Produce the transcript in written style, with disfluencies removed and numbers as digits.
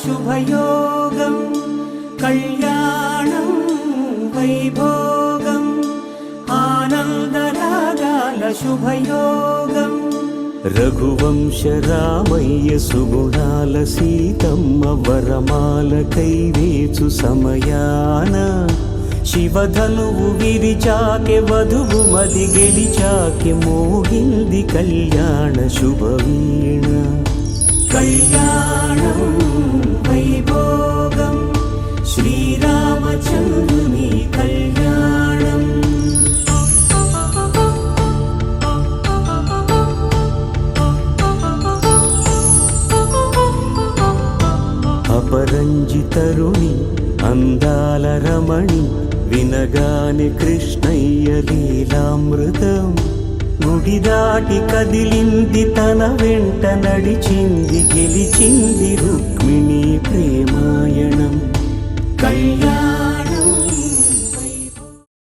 శుభయోగం కళ్యాణం వైభోగం ఆనందరాగాల శుభయోగం రఘువంశ రామయ్య సుగుణాల సీతమ్మ వరమాల కైవేచు సమయాన శివధనువు విరిచాకె వధువు మది గెలిచాకె మోగింది కళ్యాణ శుభవీణ కళ్యాణం వైభోగం శ్రీరామచంద్రుని కళ్యాణం అపరంజి తరుణి అందాల రమణి వినగాని కృష్ణయ్య లీలామృతం గుడి దాటి కదిలింది తన వెంట నడిచింది గెలిచింది రుక్మిణి